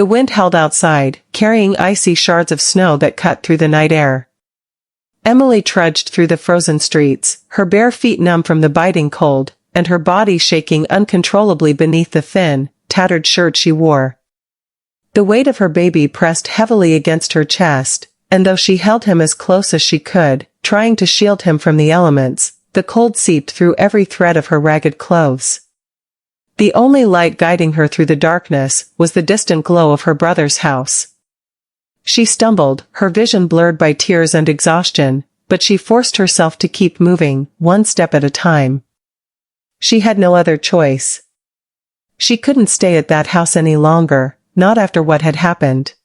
The wind howled outside, carrying icy shards of snow that cut through the night air. Emily trudged through the frozen streets, her bare feet numb from the biting cold, and her body shaking uncontrollably beneath the thin, tattered shirt she wore. The weight of her baby pressed heavily against her chest, and though she held him as close as she could, trying to shield him from the elements, the cold seeped through every thread of her ragged clothes. The only light guiding her through the darkness was the distant glow of her brother's house. She stumbled, her vision blurred by tears and exhaustion, but she forced herself to keep moving, one step at a time. She had no other choice. She couldn't stay at that house any longer, not after what had happened.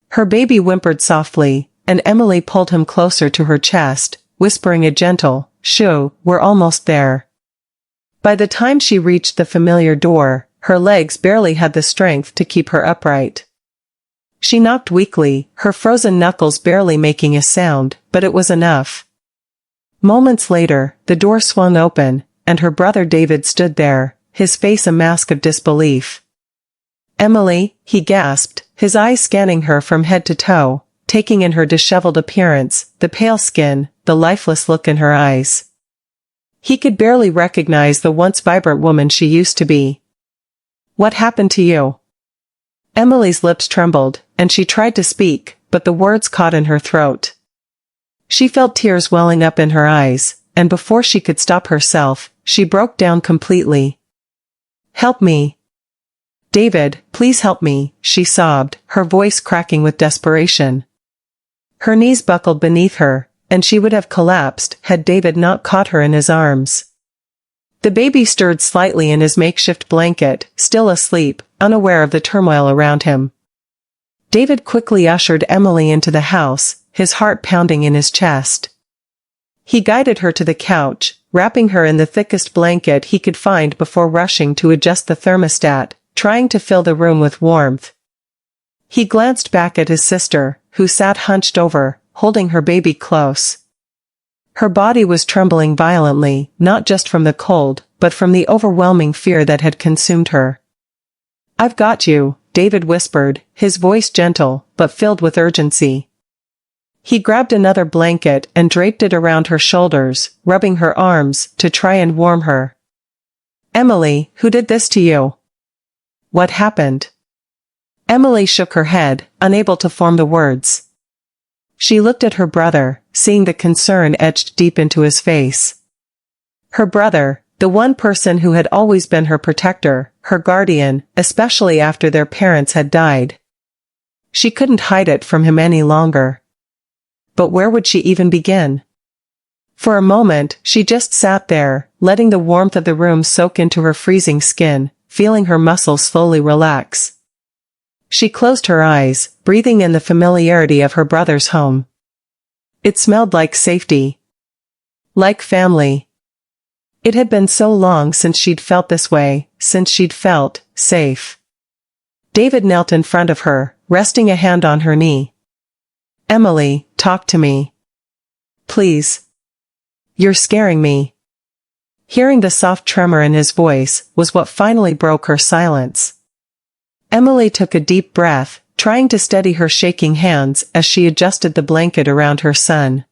Her baby whimpered softly, and Emily pulled him closer to her chest, whispering a gentle, "Shoo, we're almost there." By the time she reached the familiar door, her legs barely had the strength to keep her upright. She knocked weakly, her frozen knuckles barely making a sound, but it was enough. Moments later, the door swung open, and her brother David stood there, his face a mask of disbelief. "Emily," he gasped, his eyes scanning her from head to toe, taking in her disheveled appearance, the pale skin, the lifeless look in her eyes. He could barely recognize the once vibrant woman she used to be. "What happened to you?" Emily's lips trembled, and she tried to speak, but the words caught in her throat. She felt tears welling up in her eyes, and before she could stop herself, she broke down completely. "Help me. David, please help me," she sobbed, her voice cracking with desperation. Her knees buckled beneath her, and she would have collapsed had David not caught her in his arms. The baby stirred slightly in his makeshift blanket, still asleep, unaware of the turmoil around him. David quickly ushered Emily into the house, his heart pounding in his chest. He guided her to the couch, wrapping her in the thickest blanket he could find before rushing to adjust the thermostat, trying to fill the room with warmth. He glanced back at his sister, who sat hunched over, holding her baby close. Her body was trembling violently, not just from the cold, but from the overwhelming fear that had consumed her. "I've got you," David whispered, his voice gentle, but filled with urgency. He grabbed another blanket and draped it around her shoulders, rubbing her arms, to try and warm her. "Emily, who did this to you? What happened?" Emily shook her head, unable to form the words. She looked at her brother, seeing the concern etched deep into his face. Her brother, the one person who had always been her protector, her guardian, especially after their parents had died. She couldn't hide it from him any longer. But where would she even begin? For a moment, she just sat there, letting the warmth of the room soak into her freezing skin, feeling her muscles slowly relax. She closed her eyes, breathing in the familiarity of her brother's home. It smelled like safety. Like family. It had been so long since she'd felt this way, since she'd felt safe. David knelt in front of her, resting a hand on her knee. "Emily, talk to me. Please. You're scaring me." Hearing the soft tremor in his voice was what finally broke her silence. Emily took a deep breath, trying to steady her shaking hands as she adjusted the blanket around her son.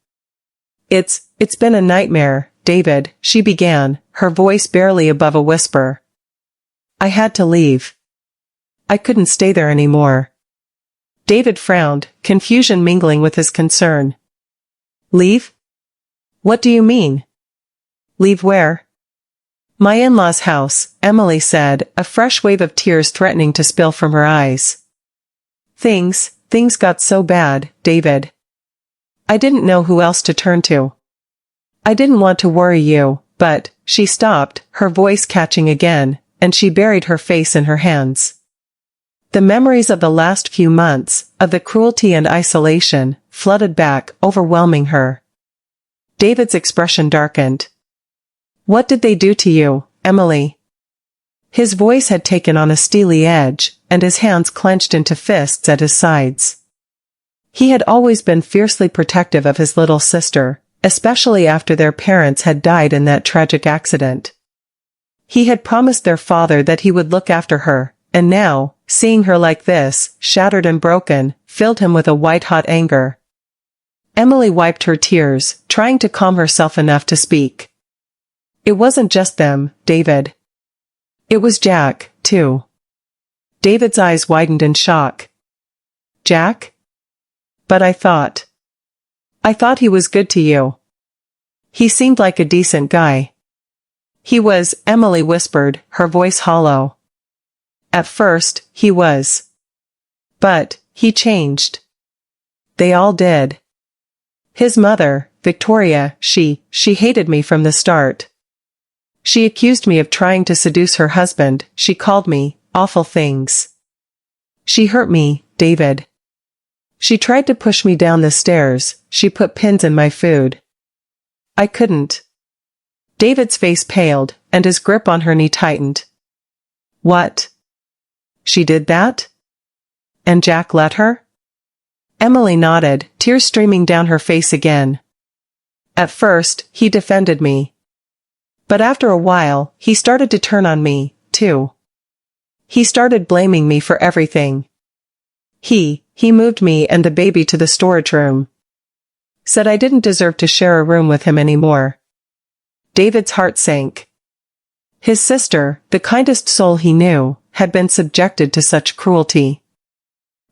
It's been a nightmare, David," she began, her voice barely above a whisper. "I had to leave. I couldn't stay there anymore." David frowned, confusion mingling with his concern. "Leave? What do you mean?" "Leave where?" "My in-laws' house," Emily said, a fresh wave of tears threatening to spill from her eyes. Things got so bad, David. I didn't know who else to turn to. I didn't want to worry you, but," she stopped, her voice catching again, and she buried her face in her hands. The memories of the last few months, of the cruelty and isolation, flooded back, overwhelming her. David's expression darkened. "What did they do to you, Emily?" His voice had taken on a steely edge, and his hands clenched into fists at his sides. He had always been fiercely protective of his little sister, especially after their parents had died in that tragic accident. He had promised their father that he would look after her, and now, seeing her like this, shattered and broken, filled him with a white-hot anger. Emily wiped her tears, trying to calm herself enough to speak. It wasn't just them, David. It was Jack, too. David's eyes widened in shock. Jack? But I thought he was good to you. He seemed like a decent guy. He was, Emily whispered, her voice hollow. At first, he was. But, he changed. They all did. His mother, Victoria, she hated me from the start. She accused me of trying to seduce her husband, she called me awful things. She hurt me, David. She tried to push me down the stairs, she put pins in my food. I couldn't. David's face paled, and his grip on her knee tightened. What? She did that? And Jack let her? Emily nodded, tears streaming down her face again. At first, he defended me. But after a while, he started to turn on me, too. He started blaming me for everything. He moved me and the baby to the storage room. Said I didn't deserve to share a room with him anymore. David's heart sank. His sister, the kindest soul he knew, had been subjected to such cruelty.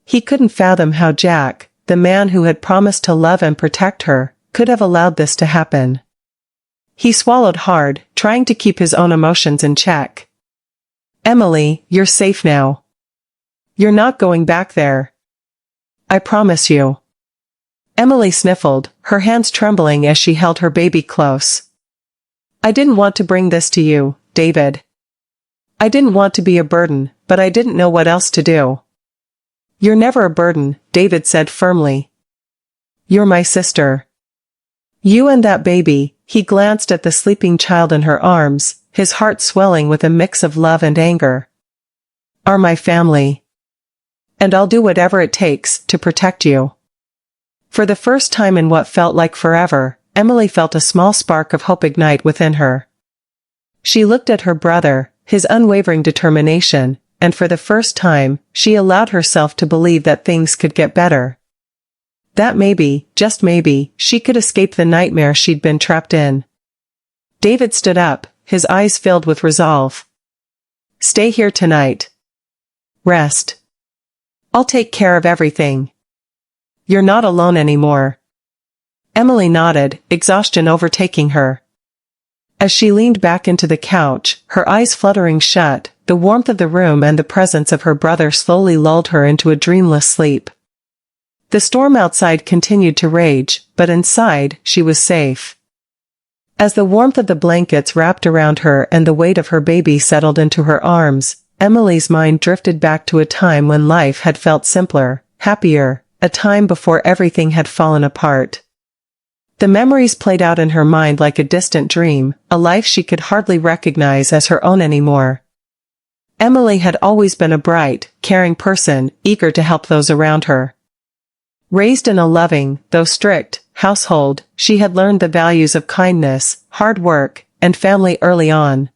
He couldn't fathom how Jack, the man who had promised to love and protect her, could have allowed this to happen. He swallowed hard, trying to keep his own emotions in check. Emily, you're safe now. You're not going back there. I promise you. Emily sniffled, her hands trembling as she held her baby close. I didn't want to bring this to you, David. I didn't want to be a burden, but I didn't know what else to do. You're never a burden, David said firmly. You're my sister. You and that baby, he glanced at the sleeping child in her arms, his heart swelling with a mix of love and anger. Are my family. And I'll do whatever it takes to protect you. For the first time in what felt like forever, Emily felt a small spark of hope ignite within her. She looked at her brother, his unwavering determination, and for the first time, she allowed herself to believe that things could get better. That maybe, just maybe, she could escape the nightmare she'd been trapped in. David stood up, his eyes filled with resolve. Stay here tonight. Rest. I'll take care of everything. You're not alone anymore. Emily nodded, exhaustion overtaking her. As she leaned back into the couch, her eyes fluttering shut, the warmth of the room and the presence of her brother slowly lulled her into a dreamless sleep. The storm outside continued to rage, but inside, she was safe. As the warmth of the blankets wrapped around her and the weight of her baby settled into her arms, Emily's mind drifted back to a time when life had felt simpler, happier, a time before everything had fallen apart. The memories played out in her mind like a distant dream, a life she could hardly recognize as her own anymore. Emily had always been a bright, caring person, eager to help those around her. Raised in a loving, though strict, household, she had learned the values of kindness, hard work, and family early on.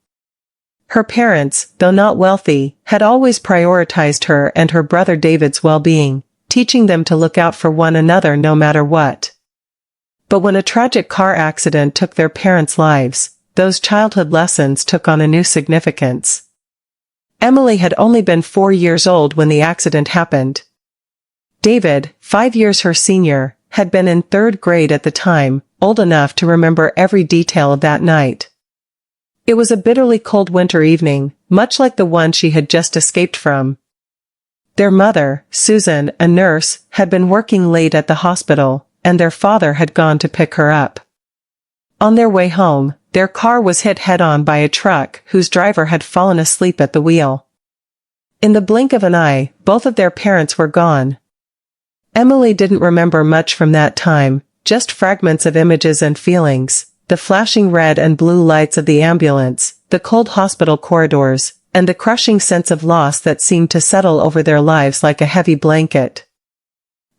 Her parents, though not wealthy, had always prioritized her and her brother David's well-being, teaching them to look out for one another no matter what. But when a tragic car accident took their parents' lives, those childhood lessons took on a new significance. Emily had only been 4 years old when the accident happened. David, 5 years her senior, had been in 3rd grade at the time, old enough to remember every detail of that night. It was a bitterly cold winter evening, much like the one she had just escaped from. Their mother, Susan, a nurse, had been working late at the hospital, and their father had gone to pick her up. On their way home, their car was hit head-on by a truck whose driver had fallen asleep at the wheel. In the blink of an eye, both of their parents were gone. Emily didn't remember much from that time, just fragments of images and feelings, the flashing red and blue lights of the ambulance, the cold hospital corridors, and the crushing sense of loss that seemed to settle over their lives like a heavy blanket.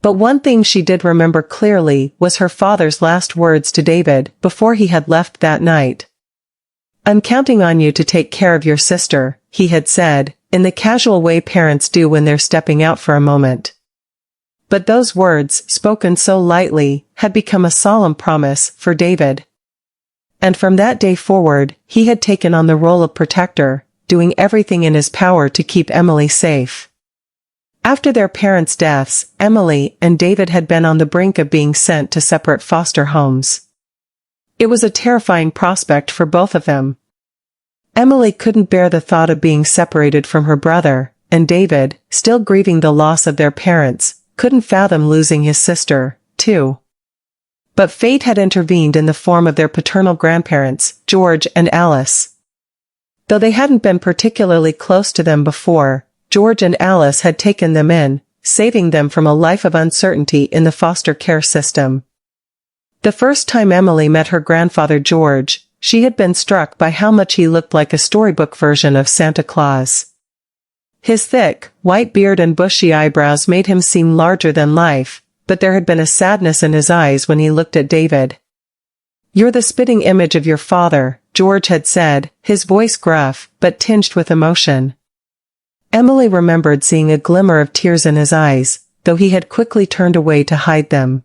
But one thing she did remember clearly was her father's last words to David before he had left that night. "I'm counting on you to take care of your sister," he had said, in the casual way parents do when they're stepping out for a moment. But those words, spoken so lightly, had become a solemn promise for David. And from that day forward, he had taken on the role of protector, doing everything in his power to keep Emily safe. After their parents' deaths, Emily and David had been on the brink of being sent to separate foster homes. It was a terrifying prospect for both of them. Emily couldn't bear the thought of being separated from her brother, and David, still grieving the loss of their parents, couldn't fathom losing his sister, too. But fate had intervened in the form of their paternal grandparents, George and Alice. Though they hadn't been particularly close to them before, George and Alice had taken them in, saving them from a life of uncertainty in the foster care system. The first time Emily met her grandfather George, she had been struck by how much he looked like a storybook version of Santa Claus. His thick, white beard and bushy eyebrows made him seem larger than life, but there had been a sadness in his eyes when he looked at David. "You're the spitting image of your father," George had said, his voice gruff, but tinged with emotion. Emily remembered seeing a glimmer of tears in his eyes, though he had quickly turned away to hide them.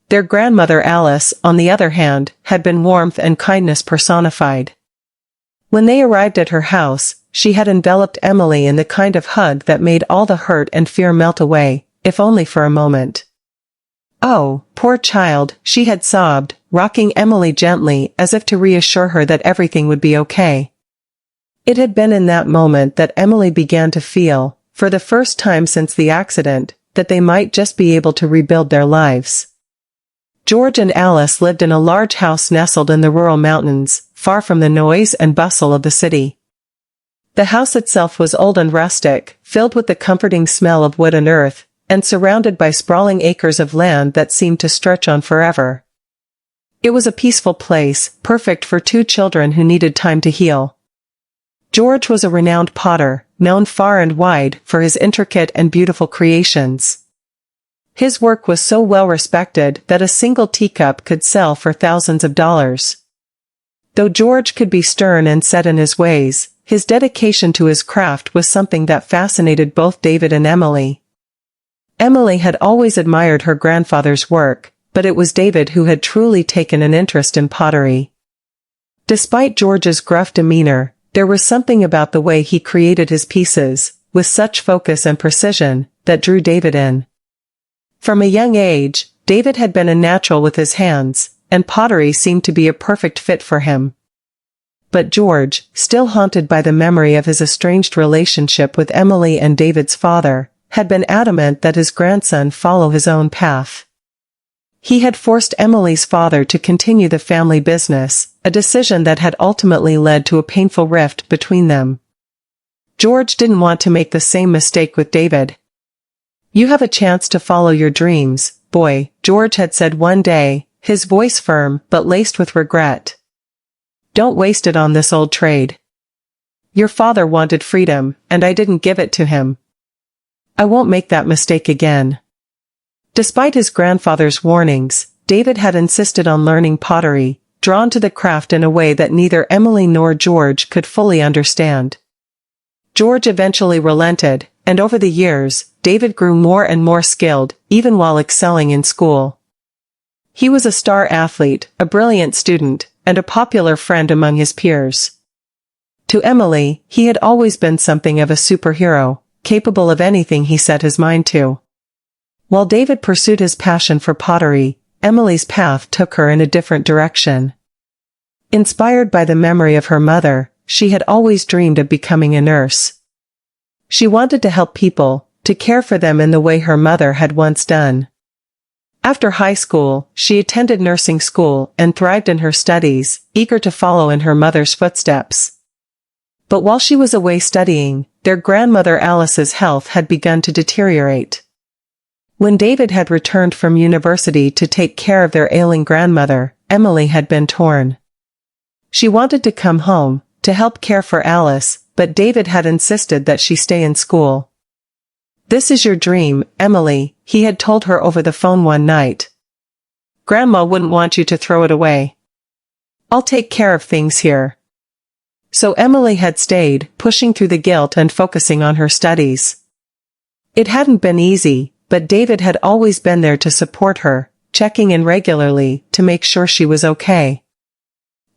Their grandmother Alice, on the other hand, had been warmth and kindness personified. When they arrived at her house, she had enveloped Emily in the kind of hug that made all the hurt and fear melt away, if only for a moment. "Oh, poor child," she had sobbed, rocking Emily gently as if to reassure her that everything would be okay. It had been in that moment that Emily began to feel, for the first time since the accident, that they might just be able to rebuild their lives. George and Alice lived in a large house nestled in the rural mountains, far from the noise and bustle of the city. The house itself was old and rustic, filled with the comforting smell of wood and earth, and surrounded by sprawling acres of land that seemed to stretch on forever. It was a peaceful place, perfect for two children who needed time to heal. George was a renowned potter, known far and wide for his intricate and beautiful creations. His work was so well respected that a single teacup could sell for thousands of dollars. Though George could be stern and set in his ways, his dedication to his craft was something that fascinated both David and Emily. Emily had always admired her grandfather's work, but it was David who had truly taken an interest in pottery. Despite George's gruff demeanor, there was something about the way he created his pieces, with such focus and precision, that drew David in. From a young age, David had been a natural with his hands, and pottery seemed to be a perfect fit for him. But George, still haunted by the memory of his estranged relationship with Emily and David's father, had been adamant that his grandson follow his own path. He had forced Emily's father to continue the family business, a decision that had ultimately led to a painful rift between them. George didn't want to make the same mistake with David. "You have a chance to follow your dreams, boy," George had said one day, his voice firm but laced with regret. "Don't waste it on this old trade. Your father wanted freedom, and I didn't give it to him. I won't make that mistake again." Despite his grandfather's warnings, David had insisted on learning pottery, drawn to the craft in a way that neither Emily nor George could fully understand. George eventually relented, and over the years, David grew more and more skilled, even while excelling in school. He was a star athlete, a brilliant student, and a popular friend among his peers. To Emily, he had always been something of a superhero, capable of anything he set his mind to. While David pursued his passion for pottery, Emily's path took her in a different direction. Inspired by the memory of her mother, she had always dreamed of becoming a nurse. She wanted to help people, to care for them in the way her mother had once done. After high school, she attended nursing school and thrived in her studies, eager to follow in her mother's footsteps. But while she was away studying, their grandmother Alice's health had begun to deteriorate. When David had returned from university to take care of their ailing grandmother, Emily had been torn. She wanted to come home, to help care for Alice, but David had insisted that she stay in school. "This is your dream, Emily," he had told her over the phone one night. "Grandma wouldn't want you to throw it away. I'll take care of things here." So Emily had stayed, pushing through the guilt and focusing on her studies. It hadn't been easy, but David had always been there to support her, checking in regularly to make sure she was okay.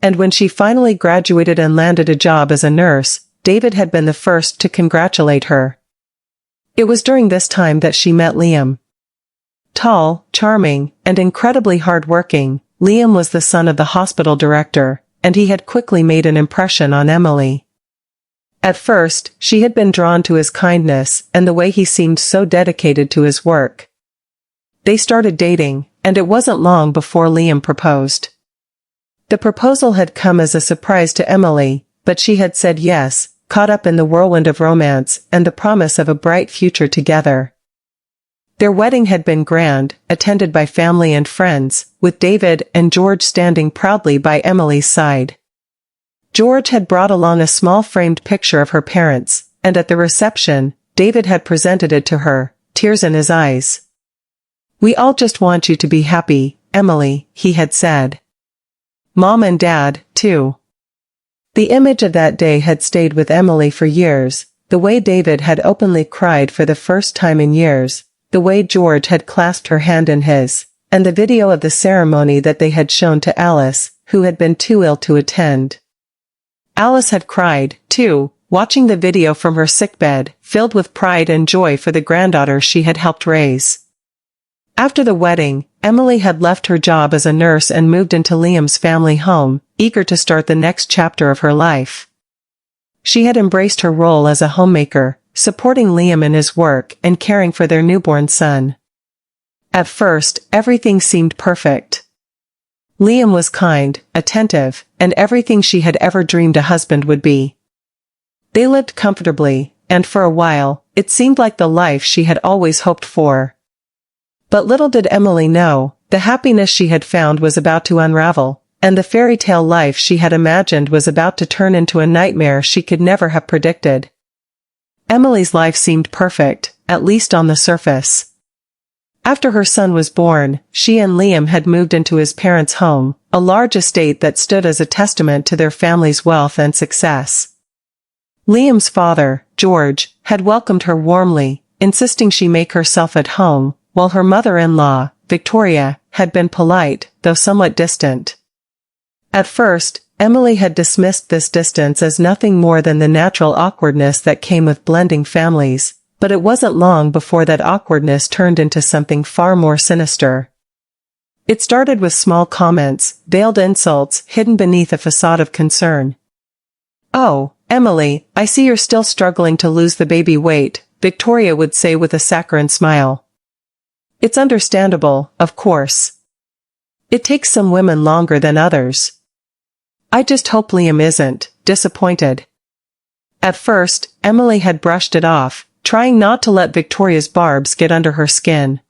And when she finally graduated and landed a job as a nurse, David had been the first to congratulate her. It was during this time that she met Liam. Tall, charming, and incredibly hard-working, Liam was the son of the hospital director, and he had quickly made an impression on Emily. At first, she had been drawn to his kindness and the way he seemed so dedicated to his work. They started dating, and it wasn't long before Liam proposed. The proposal had come as a surprise to Emily, but she had said yes, caught up in the whirlwind of romance and the promise of a bright future together. Their wedding had been grand, attended by family and friends, with David and George standing proudly by Emily's side. George had brought along a small framed picture of her parents, and at the reception, David had presented it to her, tears in his eyes. "We all just want you to be happy, Emily," he had said. "Mom and Dad, too." The image of that day had stayed with Emily for years, the way David had openly cried for the first time in years, the way George had clasped her hand in his, and the video of the ceremony that they had shown to Alice, who had been too ill to attend. Alice had cried, too, watching the video from her sickbed, filled with pride and joy for the granddaughter she had helped raise. After the wedding, Emily had left her job as a nurse and moved into Liam's family home, eager to start the next chapter of her life. She had embraced her role as a homemaker, supporting Liam in his work and caring for their newborn son. At first, everything seemed perfect. Liam was kind, attentive, and everything she had ever dreamed a husband would be. They lived comfortably, and for a while, it seemed like the life she had always hoped for. But little did Emily know, the happiness she had found was about to unravel, and the fairy tale life she had imagined was about to turn into a nightmare she could never have predicted. Emily's life seemed perfect, at least on the surface. After her son was born, she and Liam had moved into his parents' home, a large estate that stood as a testament to their family's wealth and success. Liam's father, George, had welcomed her warmly, insisting she make herself at home, while her mother-in-law, Victoria, had been polite, though somewhat distant. At first, Emily had dismissed this distance as nothing more than the natural awkwardness that came with blending families, but it wasn't long before that awkwardness turned into something far more sinister. It started with small comments, veiled insults hidden beneath a facade of concern. "Oh, Emily, I see you're still struggling to lose the baby weight," Victoria would say with a saccharine smile. "It's understandable, of course. It takes some women longer than others. I just hope Liam isn't disappointed." At first, Emily had brushed it off, trying not to let Victoria's barbs get under her skin.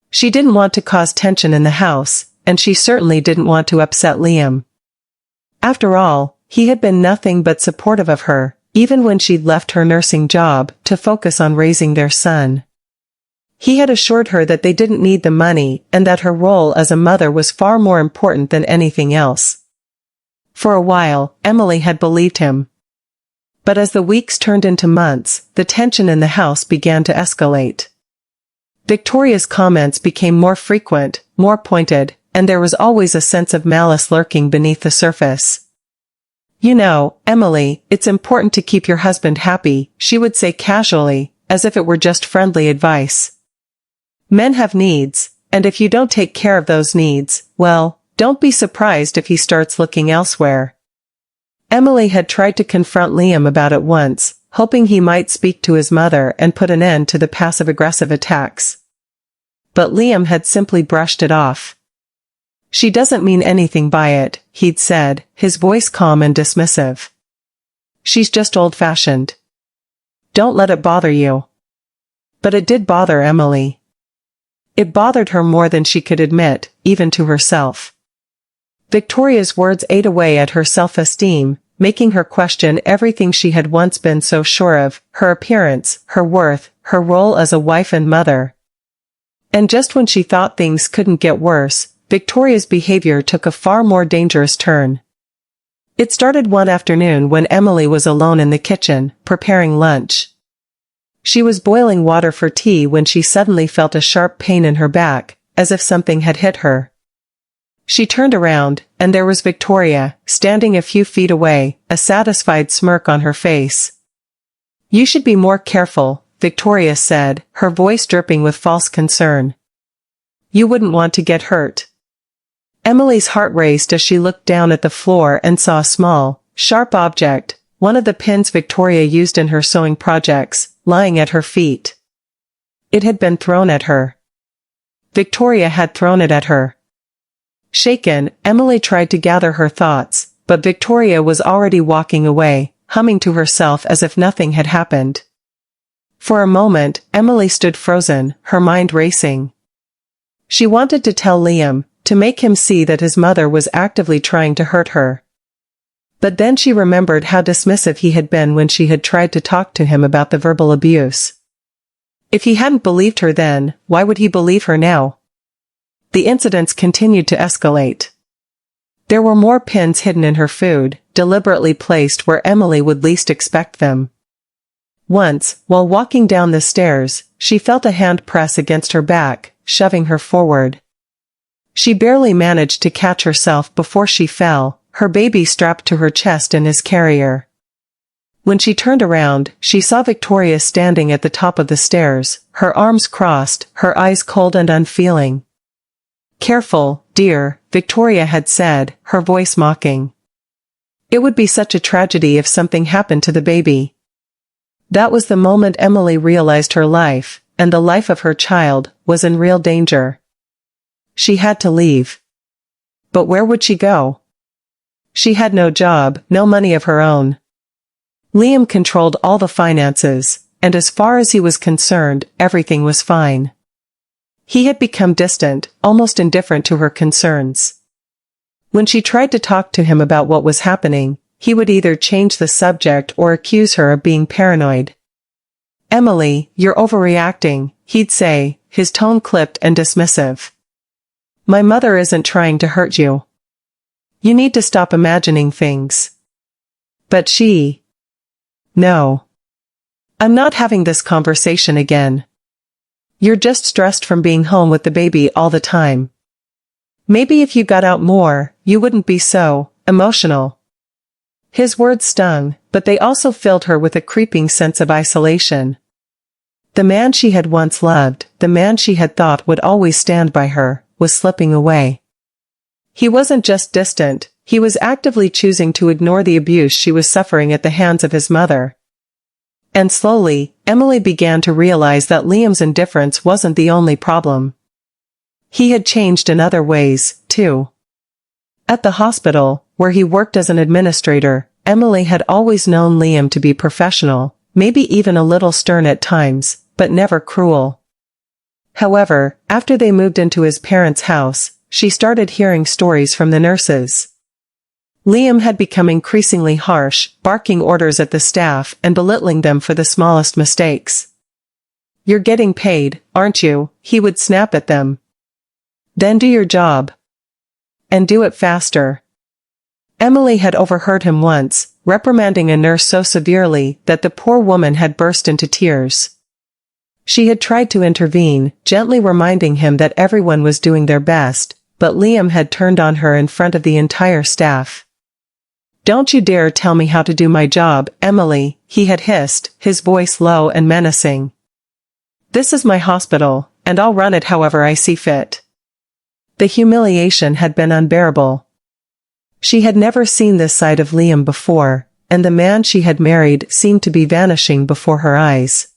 She didn't want to cause tension in the house, and she certainly didn't want to upset Liam. After all, he had been nothing but supportive of her, even when she'd left her nursing job to focus on raising their son. He had assured her that they didn't need the money and that her role as a mother was far more important than anything else. For a while, Emily had believed him. But as the weeks turned into months, the tension in the house began to escalate. Victoria's comments became more frequent, more pointed, and there was always a sense of malice lurking beneath the surface. "You know, Emily, it's important to keep your husband happy," she would say casually, as if it were just friendly advice. "Men have needs, and if you don't take care of those needs, well, don't be surprised if he starts looking elsewhere." Emily had tried to confront Liam about it once, hoping he might speak to his mother and put an end to the passive-aggressive attacks. But Liam had simply brushed it off. "She doesn't mean anything by it," he'd said, his voice calm and dismissive. "She's just old-fashioned. Don't let it bother you." But it did bother Emily. It bothered her more than she could admit, even to herself. Victoria's words ate away at her self-esteem, making her question everything she had once been so sure of, her appearance, her worth, her role as a wife and mother. And just when she thought things couldn't get worse, Victoria's behavior took a far more dangerous turn. It started one afternoon when Emily was alone in the kitchen, preparing lunch. She was boiling water for tea when she suddenly felt a sharp pain in her back, as if something had hit her. She turned around, and there was Victoria, standing a few feet away, a satisfied smirk on her face. "You should be more careful," Victoria said, her voice dripping with false concern. "You wouldn't want to get hurt." Emily's heart raced as she looked down at the floor and saw a small, sharp object, one of the pins Victoria used in her sewing projects, lying at her feet. It had been thrown at her. Victoria had thrown it at her. Shaken, Emily tried to gather her thoughts, but Victoria was already walking away, humming to herself as if nothing had happened. For a moment, Emily stood frozen, her mind racing. She wanted to tell Liam, to make him see that his mother was actively trying to hurt her. But then she remembered how dismissive he had been when she had tried to talk to him about the verbal abuse. If he hadn't believed her then, why would he believe her now? The incidents continued to escalate. There were more pins hidden in her food, deliberately placed where Emily would least expect them. Once, while walking down the stairs, she felt a hand press against her back, shoving her forward. She barely managed to catch herself before she fell, her baby strapped to her chest in his carrier. When she turned around, she saw Victoria standing at the top of the stairs, her arms crossed, her eyes cold and unfeeling. "Careful, dear," Victoria had said, her voice mocking. It would be such a tragedy if something happened to the baby. That was the moment Emily realized her life, and the life of her child, was in real danger. She had to leave. But where would she go? She had no job, no money of her own. Liam controlled all the finances, and as far as he was concerned, everything was fine. He had become distant, almost indifferent to her concerns. When she tried to talk to him about what was happening, he would either change the subject or accuse her of being paranoid. "Emily, you're overreacting," he'd say, his tone clipped and dismissive. "My mother isn't trying to hurt you. You need to stop imagining things." But she... "No. I'm not having this conversation again. You're just stressed from being home with the baby all the time. Maybe if you got out more, you wouldn't be so emotional." His words stung, but they also filled her with a creeping sense of isolation. The man she had once loved, the man she had thought would always stand by her, was slipping away. He wasn't just distant, he was actively choosing to ignore the abuse she was suffering at the hands of his mother. And slowly, Emily began to realize that Liam's indifference wasn't the only problem. He had changed in other ways, too. At the hospital, where he worked as an administrator, Emily had always known Liam to be professional, maybe even a little stern at times, but never cruel. However, after they moved into his parents' house, she started hearing stories from the nurses. Liam had become increasingly harsh, barking orders at the staff and belittling them for the smallest mistakes. "You're getting paid, aren't you?" he would snap at them. "Then do your job. And do it faster." Emily had overheard him once, reprimanding a nurse so severely that the poor woman had burst into tears. She had tried to intervene, gently reminding him that everyone was doing their best, but Liam had turned on her in front of the entire staff. "Don't you dare tell me how to do my job, Emily," he had hissed, his voice low and menacing. "This is my hospital, and I'll run it however I see fit." The humiliation had been unbearable. She had never seen this side of Liam before, and the man she had married seemed to be vanishing before her eyes.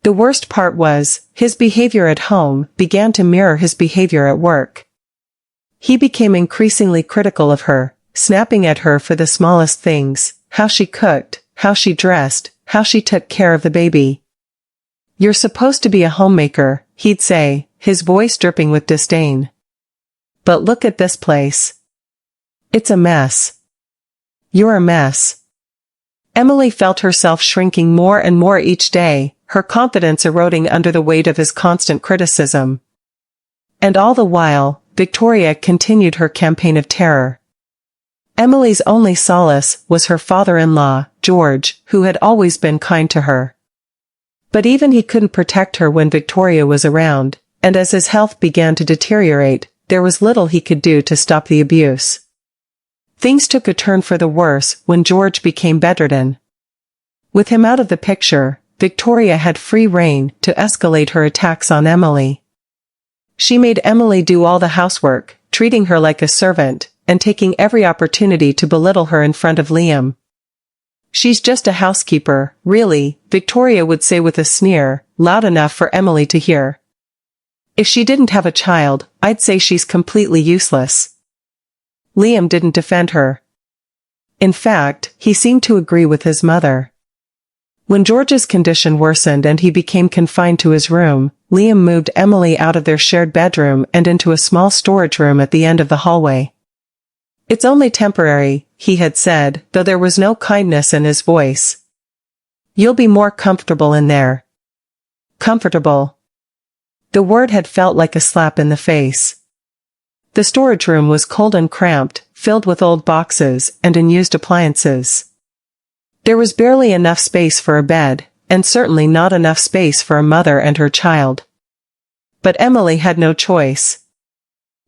The worst part was, his behavior at home began to mirror his behavior at work. He became increasingly critical of her, snapping at her for the smallest things, how she cooked, how she dressed, how she took care of the baby. "You're supposed to be a homemaker," he'd say, his voice dripping with disdain. "But look at this place. It's a mess. You're a mess." Emily felt herself shrinking more and more each day, her confidence eroding under the weight of his constant criticism. And all the while, Victoria continued her campaign of terror. Emily's only solace was her father-in-law, George, who had always been kind to her. But even he couldn't protect her when Victoria was around, and as his health began to deteriorate, there was little he could do to stop the abuse. Things took a turn for the worse when George became bedridden. With him out of the picture, Victoria had free rein to escalate her attacks on Emily. She made Emily do all the housework, treating her like a servant, and taking every opportunity to belittle her in front of Liam. "She's just a housekeeper, really," Victoria would say with a sneer, loud enough for Emily to hear. "If she didn't have a child, I'd say she's completely useless." Liam didn't defend her. In fact, he seemed to agree with his mother. When George's condition worsened and he became confined to his room, Liam moved Emily out of their shared bedroom and into a small storage room at the end of the hallway. "It's only temporary," he had said, though there was no kindness in his voice. "You'll be more comfortable in there." Comfortable. The word had felt like a slap in the face. The storage room was cold and cramped, filled with old boxes and unused appliances. There was barely enough space for a bed, and certainly not enough space for a mother and her child. But Emily had no choice.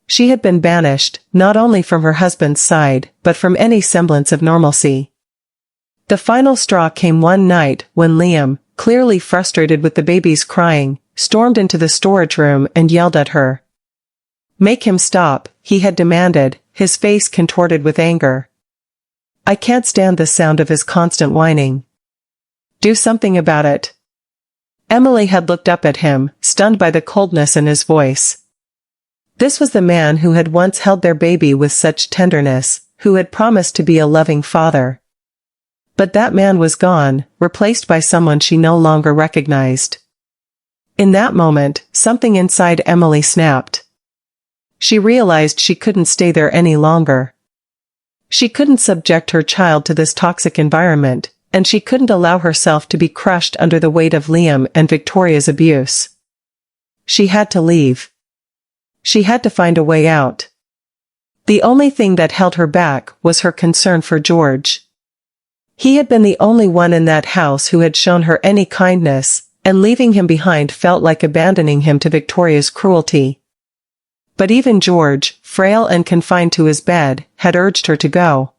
She had been banished, not only from her husband's side, but from any semblance of normalcy. The final straw came one night when Liam, clearly frustrated with the baby's crying, stormed into the storage room and yelled at her. "Make him stop," he had demanded, his face contorted with anger. "I can't stand the sound of his constant whining. Do something about it." Emily had looked up at him, stunned by the coldness in his voice. This was the man who had once held their baby with such tenderness, who had promised to be a loving father. But that man was gone, replaced by someone she no longer recognized. In that moment, something inside Emily snapped. She realized she couldn't stay there any longer. She couldn't subject her child to this toxic environment, and she couldn't allow herself to be crushed under the weight of Liam and Victoria's abuse. She had to leave. She had to find a way out. The only thing that held her back was her concern for George. He had been the only one in that house who had shown her any kindness, and leaving him behind felt like abandoning him to Victoria's cruelty. But even George, frail and confined to his bed, had urged her to go.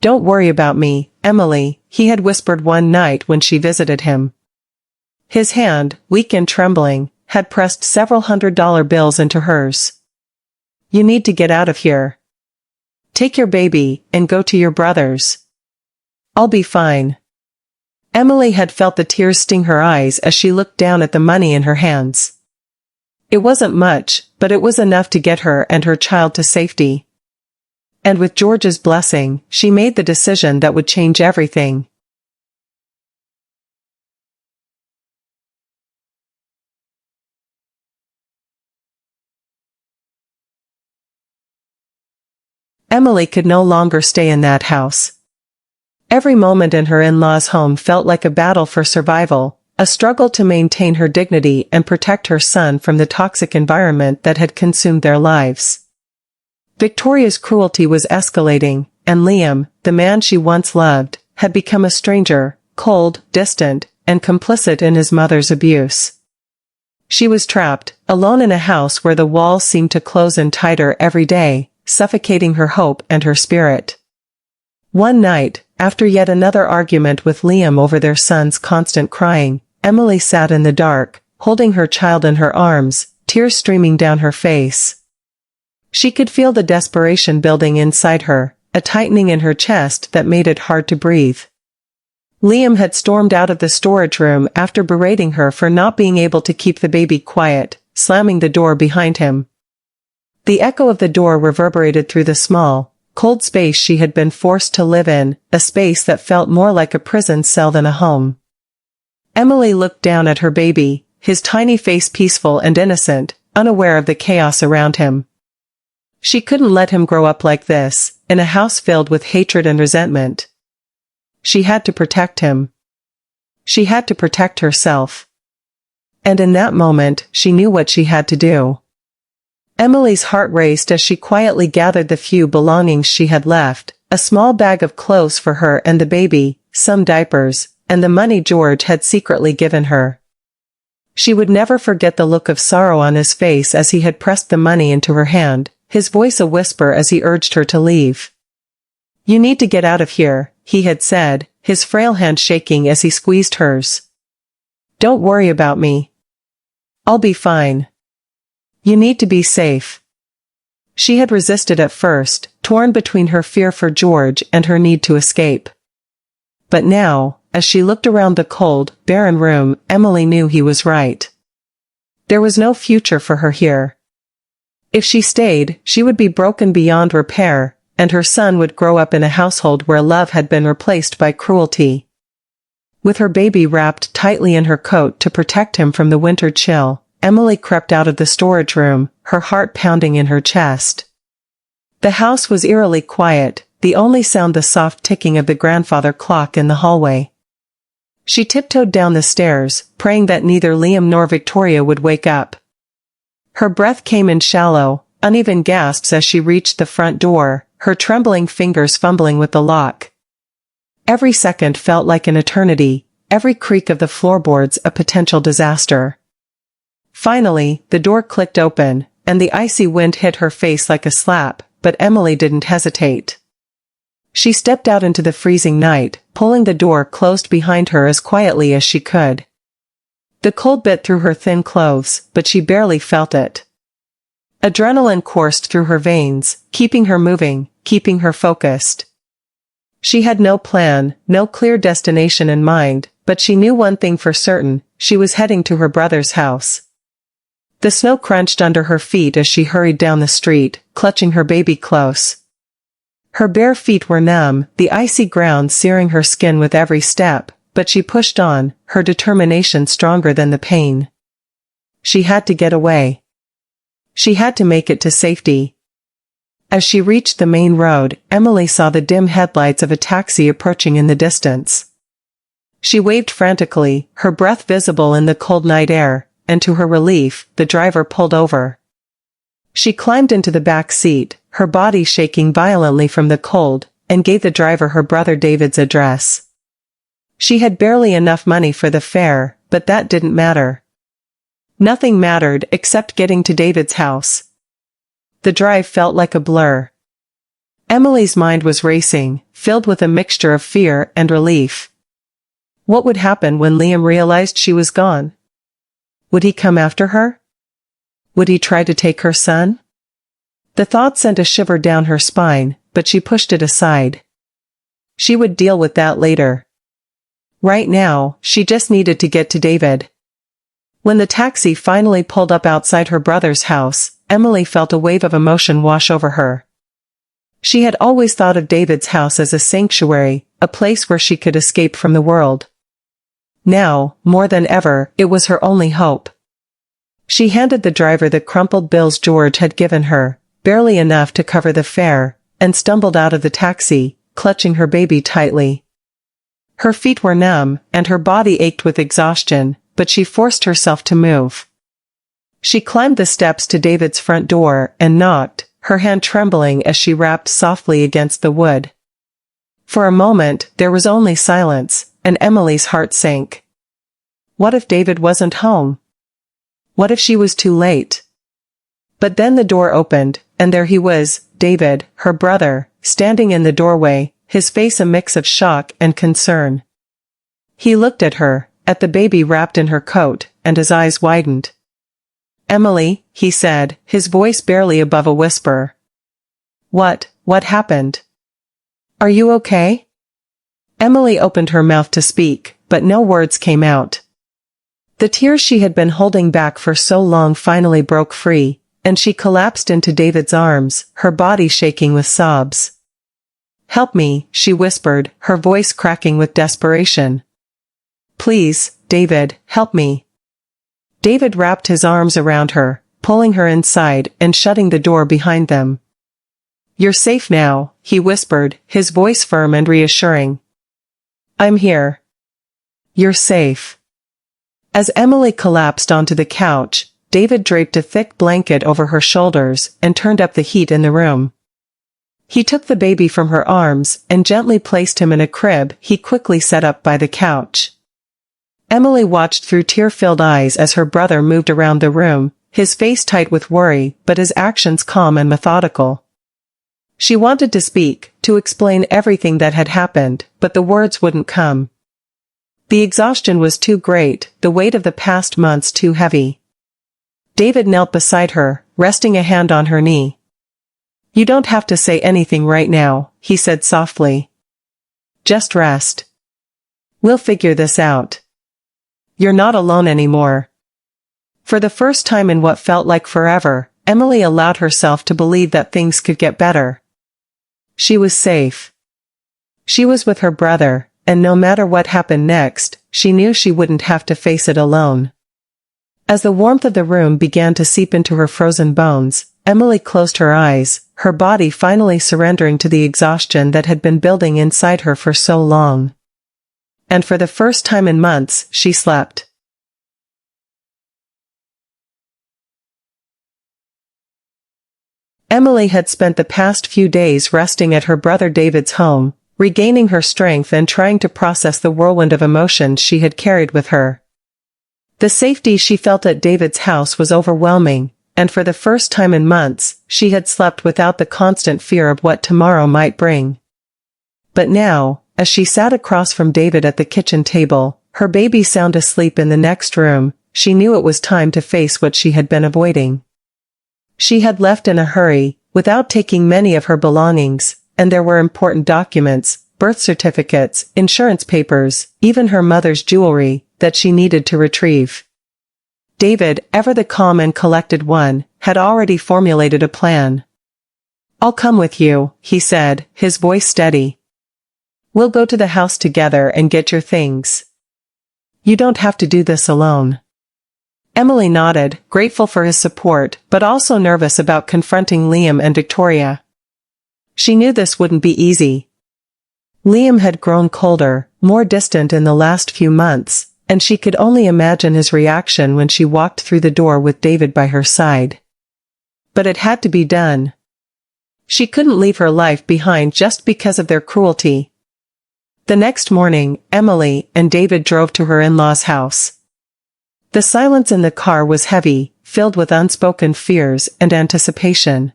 "Don't worry about me, Emily," he had whispered one night when she visited him. His hand, weak and trembling, had pressed several $100 bills into hers. "You need to get out of here. Take your baby, and go to your brother's. I'll be fine." Emily had felt the tears sting her eyes as she looked down at the money in her hands. It wasn't much, but it was enough to get her and her child to safety. And with George's blessing, she made the decision that would change everything. Emily could no longer stay in that house. Every moment in her in-laws' home felt like a battle for survival, a struggle to maintain her dignity and protect her son from the toxic environment that had consumed their lives. Victoria's cruelty was escalating, and Liam, the man she once loved, had become a stranger, cold, distant, and complicit in his mother's abuse. She was trapped, alone in a house where the walls seemed to close in tighter every day, suffocating her hope and her spirit. One night, after yet another argument with Liam over their son's constant crying, Emily sat in the dark, holding her child in her arms, tears streaming down her face. She could feel the desperation building inside her, a tightening in her chest that made it hard to breathe. Liam had stormed out of the storage room after berating her for not being able to keep the baby quiet, slamming the door behind him. The echo of the door reverberated through the small, cold space she had been forced to live in, a space that felt more like a prison cell than a home. Emily looked down at her baby, his tiny face peaceful and innocent, unaware of the chaos around him. She couldn't let him grow up like this, in a house filled with hatred and resentment. She had to protect him. She had to protect herself. And in that moment, she knew what she had to do. Emily's heart raced as she quietly gathered the few belongings she had left, a small bag of clothes for her and the baby, some diapers, and the money George had secretly given her. She would never forget the look of sorrow on his face as he had pressed the money into her hand, his voice a whisper as he urged her to leave. "You need to get out of here," he had said, his frail hand shaking as he squeezed hers. "Don't worry about me. I'll be fine. You need to be safe." She had resisted at first, torn between her fear for George and her need to escape. But now, as she looked around the cold, barren room, Emily knew he was right. There was no future for her here. If she stayed, she would be broken beyond repair, and her son would grow up in a household where love had been replaced by cruelty. With her baby wrapped tightly in her coat to protect him from the winter chill, Emily crept out of the storage room, her heart pounding in her chest. The house was eerily quiet, the only sound the soft ticking of the grandfather clock in the hallway. She tiptoed down the stairs, praying that neither Liam nor Victoria would wake up. Her breath came in shallow, uneven gasps as she reached the front door, her trembling fingers fumbling with the lock. Every second felt like an eternity, every creak of the floorboards a potential disaster. Finally, the door clicked open, and the icy wind hit her face like a slap, but Emily didn't hesitate. She stepped out into the freezing night, pulling the door closed behind her as quietly as she could. The cold bit through her thin clothes, but she barely felt it. Adrenaline coursed through her veins, keeping her moving, keeping her focused. She had no plan, no clear destination in mind, but she knew one thing for certain: she was heading to her brother's house. The snow crunched under her feet as she hurried down the street, clutching her baby close. Her bare feet were numb, the icy ground searing her skin with every step, but she pushed on, her determination stronger than the pain. She had to get away. She had to make it to safety. As she reached the main road, Emily saw the dim headlights of a taxi approaching in the distance. She waved frantically, her breath visible in the cold night air, and to her relief, the driver pulled over. She climbed into the back seat, her body shaking violently from the cold, and gave the driver her brother David's address. She had barely enough money for the fare, but that didn't matter. Nothing mattered except getting to David's house. The drive felt like a blur. Emily's mind was racing, filled with a mixture of fear and relief. What would happen when Liam realized she was gone? Would he come after her? Would he try to take her son? The thought sent a shiver down her spine, but she pushed it aside. She would deal with that later. Right now, she just needed to get to David. When the taxi finally pulled up outside her brother's house, Emily felt a wave of emotion wash over her. She had always thought of David's house as a sanctuary, a place where she could escape from the world. Now, more than ever, it was her only hope. She handed the driver the crumpled bills George had given her, barely enough to cover the fare, and stumbled out of the taxi, clutching her baby tightly. Her feet were numb, and her body ached with exhaustion, but she forced herself to move. She climbed the steps to David's front door and knocked, her hand trembling as she rapped softly against the wood. For a moment, there was only silence, and Emily's heart sank. What if David wasn't home? What if she was too late? But then the door opened, and there he was, David, her brother, standing in the doorway, his face a mix of shock and concern. He looked at her, at the baby wrapped in her coat, and his eyes widened. "Emily," he said, his voice barely above a whisper. What happened? Are you okay?" Emily opened her mouth to speak, but no words came out. The tears she had been holding back for so long finally broke free, and she collapsed into David's arms, her body shaking with sobs. "Help me," she whispered, her voice cracking with desperation. "Please, David, help me." David wrapped his arms around her, pulling her inside and shutting the door behind them. "You're safe now," he whispered, his voice firm and reassuring. "I'm here. You're safe." As Emily collapsed onto the couch, David draped a thick blanket over her shoulders and turned up the heat in the room. He took the baby from her arms and gently placed him in a crib he quickly set up by the couch. Emily watched through tear-filled eyes as her brother moved around the room, his face tight with worry but his actions calm and methodical. She wanted to speak, to explain everything that had happened, but the words wouldn't come. The exhaustion was too great, the weight of the past months too heavy. David knelt beside her, resting a hand on her knee. "You don't have to say anything right now," he said softly. "Just rest. We'll figure this out. You're not alone anymore." For the first time in what felt like forever, Emily allowed herself to believe that things could get better. She was safe. She was with her brother, and no matter what happened next, she knew she wouldn't have to face it alone. As the warmth of the room began to seep into her frozen bones, Emily closed her eyes, her body finally surrendering to the exhaustion that had been building inside her for so long. And for the first time in months, she slept. Emily had spent the past few days resting at her brother David's home, regaining her strength and trying to process the whirlwind of emotions she had carried with her. The safety she felt at David's house was overwhelming, and for the first time in months, she had slept without the constant fear of what tomorrow might bring. But now, as she sat across from David at the kitchen table, her baby sound asleep in the next room, she knew it was time to face what she had been avoiding. She had left in a hurry, without taking many of her belongings, and there were important documents, birth certificates, insurance papers, even her mother's jewelry, that she needed to retrieve. David, ever the calm and collected one, had already formulated a plan. "I'll come with you," he said, his voice steady. "We'll go to the house together and get your things. You don't have to do this alone." Emily nodded, grateful for his support, but also nervous about confronting Liam and Victoria. She knew this wouldn't be easy. Liam had grown colder, more distant in the last few months, and she could only imagine his reaction when she walked through the door with David by her side. But it had to be done. She couldn't leave her life behind just because of their cruelty. The next morning, Emily and David drove to her in-laws' house. The silence in the car was heavy, filled with unspoken fears and anticipation.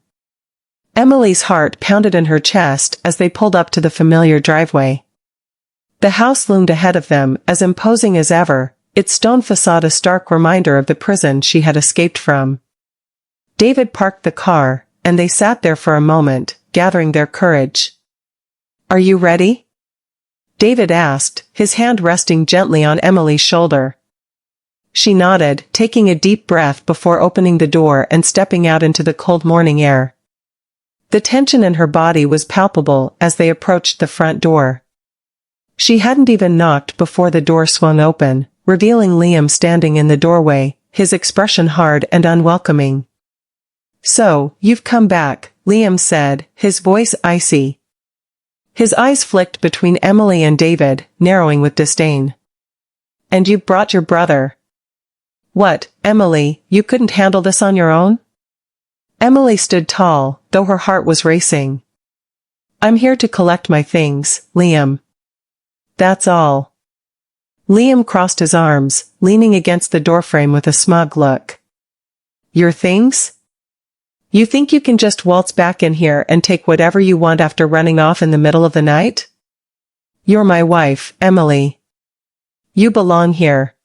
Emily's heart pounded in her chest as they pulled up to the familiar driveway. The house loomed ahead of them, as imposing as ever, its stone facade a stark reminder of the prison she had escaped from. David parked the car, and they sat there for a moment, gathering their courage. "Are you ready?" David asked, his hand resting gently on Emily's shoulder. She nodded, taking a deep breath before opening the door and stepping out into the cold morning air. The tension in her body was palpable as they approached the front door. She hadn't even knocked before the door swung open, revealing Liam standing in the doorway, his expression hard and unwelcoming. "So, you've come back," Liam said, his voice icy. His eyes flicked between Emily and David, narrowing with disdain. "And you brought your brother. What, Emily, you couldn't handle this on your own?" Emily stood tall, though her heart was racing. "I'm here to collect my things, Liam. That's all." Liam crossed his arms, leaning against the doorframe with a smug look. "Your things? You think you can just waltz back in here and take whatever you want after running off in the middle of the night? You're my wife, Emily. You belong here."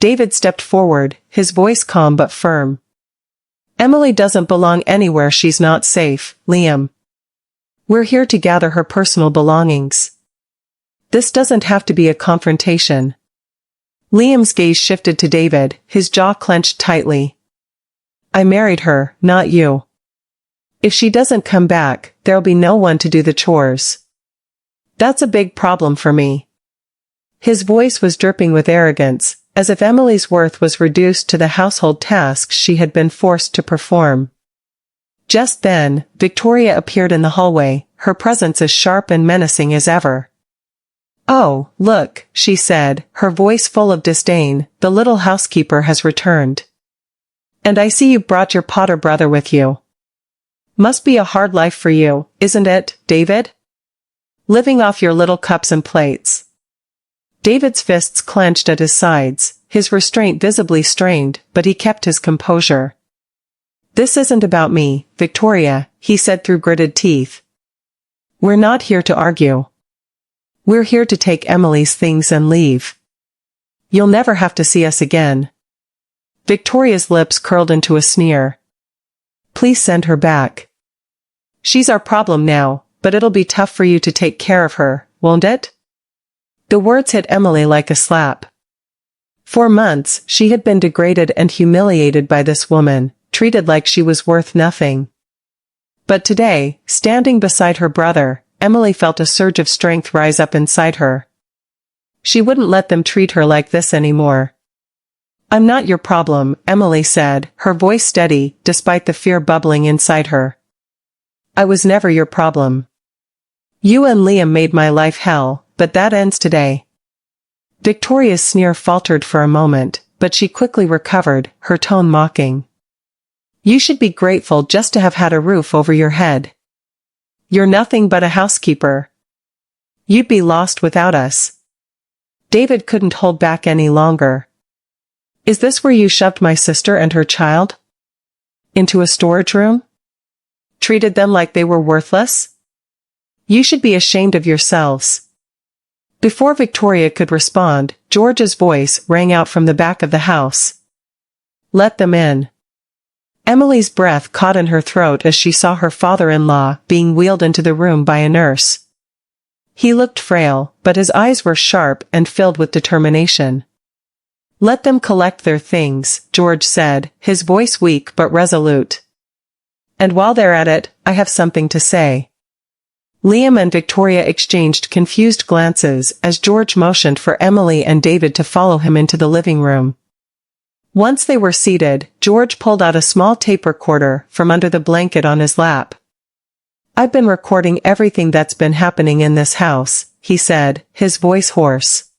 David stepped forward, his voice calm but firm. "Emily doesn't belong anywhere she's not safe, Liam. We're here to gather her personal belongings. This doesn't have to be a confrontation." Liam's gaze shifted to David, his jaw clenched tightly. "I married her, not you. If she doesn't come back, there'll be no one to do the chores. That's a big problem for me." His voice was dripping with arrogance, as if Emily's worth was reduced to the household tasks she had been forced to perform. Just then, Victoria appeared in the hallway, her presence as sharp and menacing as ever. "Oh, look," she said, her voice full of disdain, "the little housekeeper has returned." And I see you brought your Potter brother with you. Must be a hard life for you, isn't it, David? Living off your little cups and plates. David's fists clenched at his sides, his restraint visibly strained, but he kept his composure. This isn't about me, Victoria, he said through gritted teeth. We're not here to argue. We're here to take Emily's things and leave. You'll never have to see us again. Victoria's lips curled into a sneer. Please send her back. She's our problem now, but it'll be tough for you to take care of her, won't it? The words hit Emily like a slap. For months, she had been degraded and humiliated by this woman, treated like she was worth nothing. But today, standing beside her brother, Emily felt a surge of strength rise up inside her. She wouldn't let them treat her like this anymore. I'm not your problem, Emily said, her voice steady, despite the fear bubbling inside her. I was never your problem. You and Liam made my life hell, but that ends today. Victoria's sneer faltered for a moment, but she quickly recovered, her tone mocking. You should be grateful just to have had a roof over your head. You're nothing but a housekeeper. You'd be lost without us. David couldn't hold back any longer. Is this where you shoved my sister and her child? Into a storage room? Treated them like they were worthless? You should be ashamed of yourselves. Before Victoria could respond, George's voice rang out from the back of the house. Let them in. Emily's breath caught in her throat as she saw her father-in-law being wheeled into the room by a nurse. He looked frail, but his eyes were sharp and filled with determination. Let them collect their things, George said, his voice weak but resolute. And while they're at it, I have something to say. Liam and Victoria exchanged confused glances as George motioned for Emily and David to follow him into the living room. Once they were seated, George pulled out a small tape recorder from under the blanket on his lap. I've been recording everything that's been happening in this house, he said, his voice hoarse.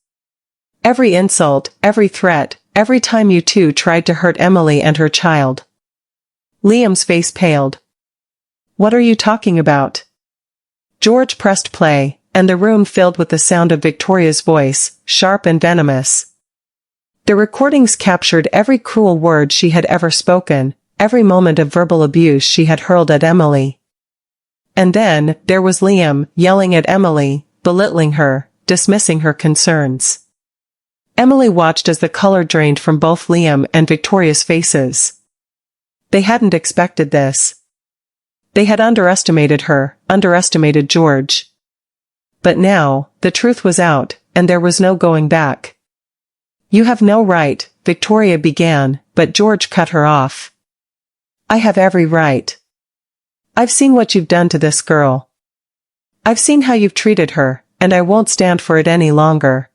Every insult, every threat, every time you two tried to hurt Emily and her child. Liam's face paled. What are you talking about? George pressed play, and the room filled with the sound of Victoria's voice, sharp and venomous. The recordings captured every cruel word she had ever spoken, every moment of verbal abuse she had hurled at Emily. And then, there was Liam, yelling at Emily, belittling her, dismissing her concerns. Emily watched as the color drained from both Liam and Victoria's faces. They hadn't expected this. They had underestimated her, underestimated George. But now, the truth was out, and there was no going back. You have no right, Victoria began, but George cut her off. I have every right. I've seen what you've done to this girl. I've seen how you've treated her, and I won't stand for it any longer.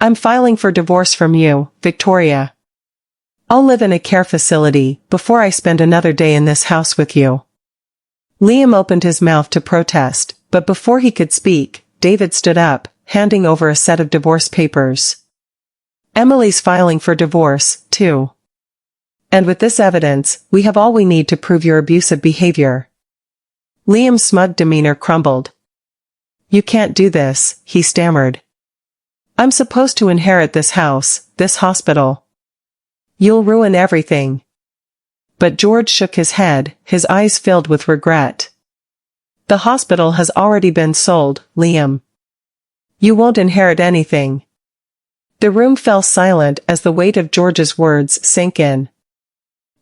I'm filing for divorce from you, Victoria. I'll live in a care facility before I spend another day in this house with you. Liam opened his mouth to protest, but before he could speak, David stood up, handing over a set of divorce papers. Emily's filing for divorce, too. And with this evidence, we have all we need to prove your abusive behavior. Liam's smug demeanor crumbled. You can't do this, he stammered. I'm supposed to inherit this house, this hospital. You'll ruin everything. But George shook his head, his eyes filled with regret. The hospital has already been sold, Liam. You won't inherit anything. The room fell silent as the weight of George's words sank in.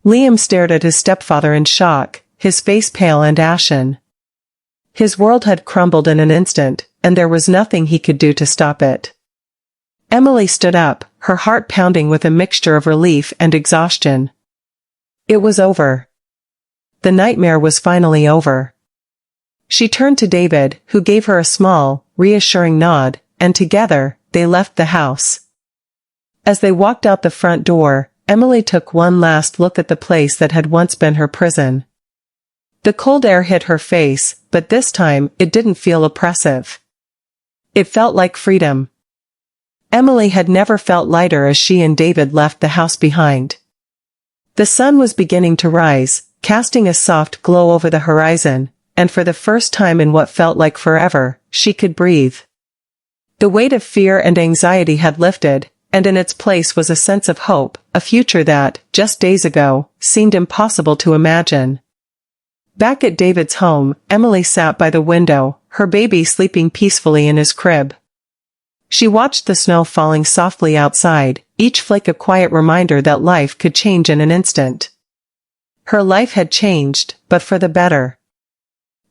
Liam stared at his stepfather in shock, his face pale and ashen. His world had crumbled in an instant, and there was nothing he could do to stop it. Emily stood up, her heart pounding with a mixture of relief and exhaustion. It was over. The nightmare was finally over. She turned to David, who gave her a small, reassuring nod, and together, they left the house. As they walked out the front door, Emily took one last look at the place that had once been her prison. The cold air hit her face, but this time, it didn't feel oppressive. It felt like freedom. Emily had never felt lighter as she and David left the house behind. The sun was beginning to rise, casting a soft glow over the horizon, and for the first time in what felt like forever, she could breathe. The weight of fear and anxiety had lifted, and in its place was a sense of hope, a future that, just days ago, seemed impossible to imagine. Back at David's home, Emily sat by the window, her baby sleeping peacefully in his crib. She watched the snow falling softly outside, each flake a quiet reminder that life could change in an instant. Her life had changed, but for the better.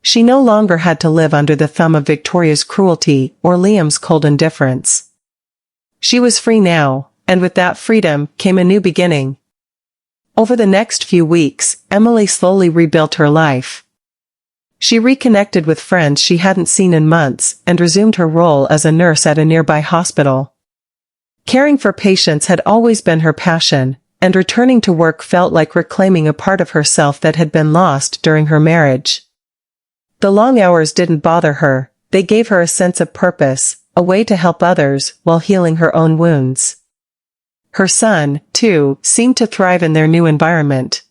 She no longer had to live under the thumb of Victoria's cruelty or Liam's cold indifference. She was free now, and with that freedom came a new beginning. Over the next few weeks, Emily slowly rebuilt her life. She reconnected with friends she hadn't seen in months and resumed her role as a nurse at a nearby hospital. Caring for patients had always been her passion, and returning to work felt like reclaiming a part of herself that had been lost during her marriage. The long hours didn't bother her, they gave her a sense of purpose, a way to help others while healing her own wounds. Her son, too, seemed to thrive in their new environment.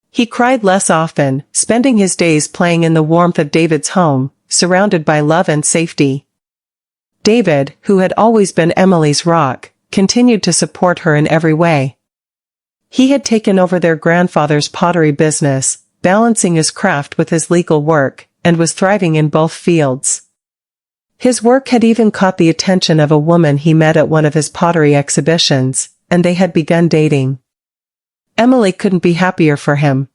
He cried less often, spending his days playing in the warmth of David's home, surrounded by love and safety. David, who had always been Emily's rock, continued to support her in every way. He had taken over their grandfather's pottery business, balancing his craft with his legal work, and was thriving in both fields. His work had even caught the attention of a woman he met at one of his pottery exhibitions, and they had begun dating. Emily couldn't be happier for him.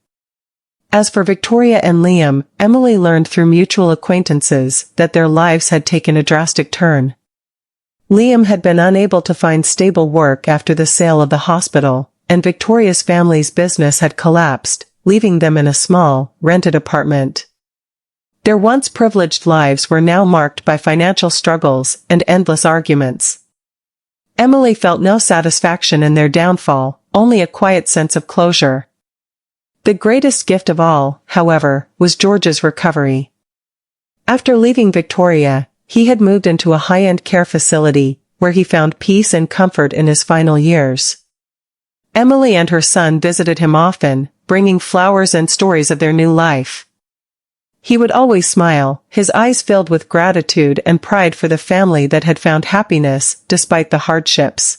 As for Victoria and Liam, Emily learned through mutual acquaintances that their lives had taken a drastic turn. Liam had been unable to find stable work after the sale of the hospital, and Victoria's family's business had collapsed, leaving them in a small, rented apartment. Their once privileged lives were now marked by financial struggles and endless arguments. Emily felt no satisfaction in their downfall, only a quiet sense of closure. The greatest gift of all, however, was George's recovery. After leaving Victoria, he had moved into a high-end care facility, where he found peace and comfort in his final years. Emily and her son visited him often, bringing flowers and stories of their new life. He would always smile, his eyes filled with gratitude and pride for the family that had found happiness despite the hardships.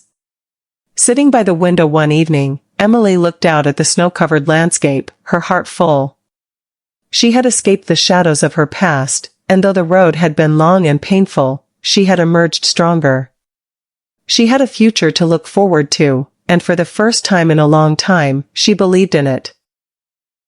Sitting by the window one evening, Emily looked out at the snow-covered landscape, her heart full. She had escaped the shadows of her past, and though the road had been long and painful, she had emerged stronger. She had a future to look forward to, and for the first time in a long time, she believed in it.